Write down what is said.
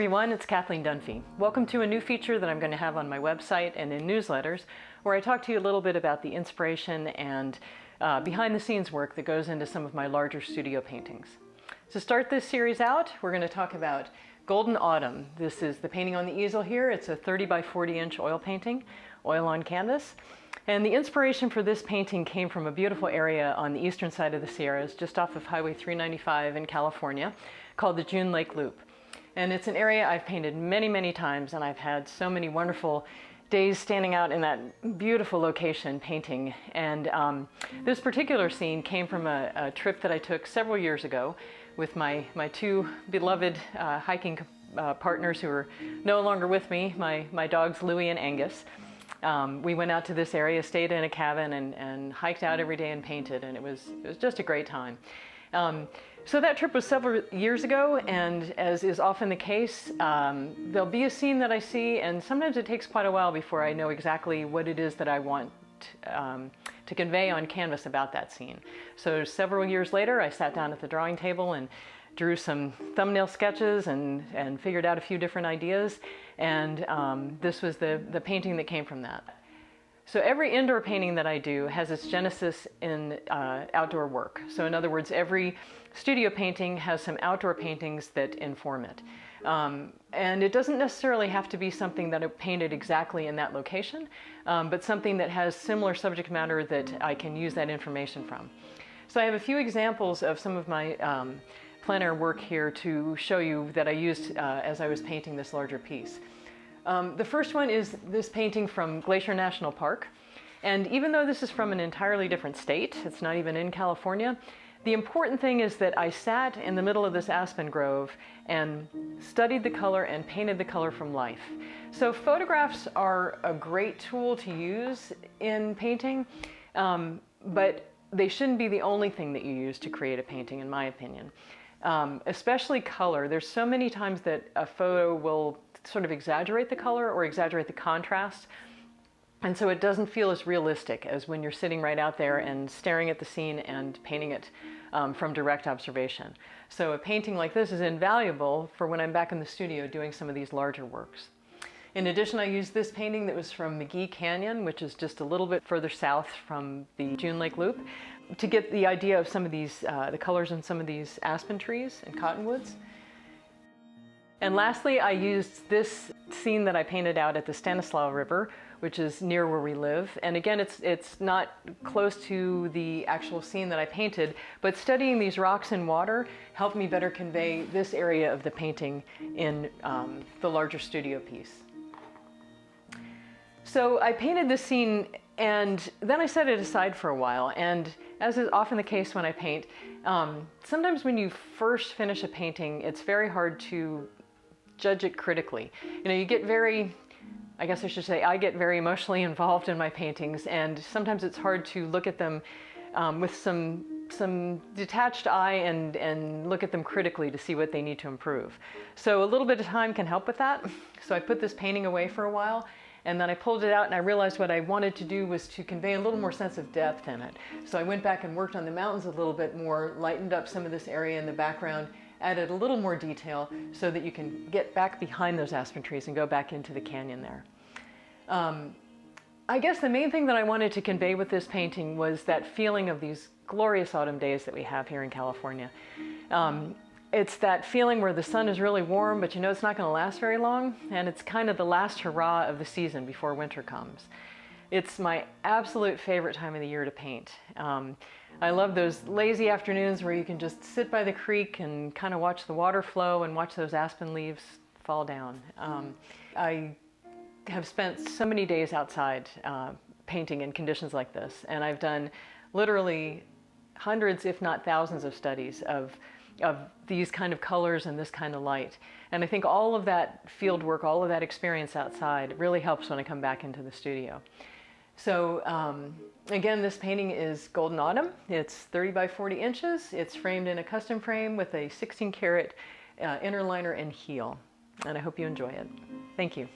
everyone, it's Kathleen Dunphy. Welcome to a new feature that I'm going to have on my website and in newsletters, where I talk to you a little bit about the inspiration and behind-the-scenes work that goes into some of my larger studio paintings. To start this series out, we're going to talk about Golden Autumn. This is the painting on the easel here. It's a 30 by 40 inch oil painting, oil on canvas. And the inspiration for this painting came from a beautiful area on the eastern side of the Sierras, just off of Highway 395 in California, called the June Lake Loop. And it's an area I've painted many, many times, and I've had so many wonderful days standing out in that beautiful location painting. And this particular scene came from a trip that I took several years ago with my two beloved hiking partners who are no longer with me, my dogs Louie and Angus. We went out to this area, stayed in a cabin, and hiked out every day and painted, and it was just a great time. So that trip was several years ago, and as is often the case, there'll be a scene that I see, and sometimes it takes quite a while before I know exactly what it is that I want to convey on canvas about that scene. So several years later, I sat down at the drawing table and drew some thumbnail sketches and figured out a few different ideas, and this was the painting that came from that. So every indoor painting that I do has its genesis in outdoor work. So in other words, every studio painting has some outdoor paintings that inform it. And it doesn't necessarily have to be something that I painted exactly in that location, but something that has similar subject matter that I can use that information from. So I have a few examples of some of my plein air work here to show you that I used as I was painting this larger piece. The first one is this painting from Glacier National Park. And even though this is from an entirely different state, it's not even in California, the important thing is that I sat in the middle of this aspen grove and studied the color and painted the color from life. So photographs are a great tool to use in painting, but they shouldn't be the only thing that you use to create a painting, in my opinion. Especially color. There's so many times that a photo will sort of exaggerate the color or exaggerate the contrast, and so it doesn't feel as realistic as when you're sitting right out there and staring at the scene and painting it from direct observation. So a painting like this is invaluable for when I'm back in the studio doing some of these larger works. In addition, I used this painting that was from McGee Canyon, which is just a little bit further south from the June Lake Loop, to get the idea of some of these, the colors in some of these aspen trees and cottonwoods. And lastly, I used this scene that I painted out at the Stanislaus River, which is near where we live. And again, it's not close to the actual scene that I painted, but studying these rocks and water helped me better convey this area of the painting in the larger studio piece. So I painted this scene and then I set it aside for a while. And as is often the case when I paint, sometimes when you first finish a painting, it's very hard to judge it critically. You know, you get very, I guess I should say, I get very emotionally involved in my paintings, and sometimes it's hard to look at them with some detached eye and look at them critically to see what they need to improve. So a little bit of time can help with that. So I put this painting away for a while, and then I pulled it out and I realized what I wanted to do was to convey a little more sense of depth in it. So I went back and worked on the mountains a little bit more, lightened up some of this area in the background, added a little more detail so that you can get back behind those aspen trees and go back into the canyon there. I guess the main thing that I wanted to convey with this painting was that feeling of these glorious autumn days that we have here in California. It's that feeling where the sun is really warm, but you know it's not going to last very long, and it's kind of the last hurrah of the season before winter comes. It's my absolute favorite time of the year to paint. I love those lazy afternoons where you can just sit by the creek and kind of watch the water flow and watch those aspen leaves fall down. I have spent so many days outside painting in conditions like this, and I've done literally hundreds, if not thousands, of studies of these kind of colors and this kind of light. And I think all of that field work, all of that experience outside really helps when I come back into the studio. So again, this painting is Golden Autumn. It's 30 by 40 inches. It's framed in a custom frame with a 16 karat inner liner and heel. And I hope you enjoy it. Thank you.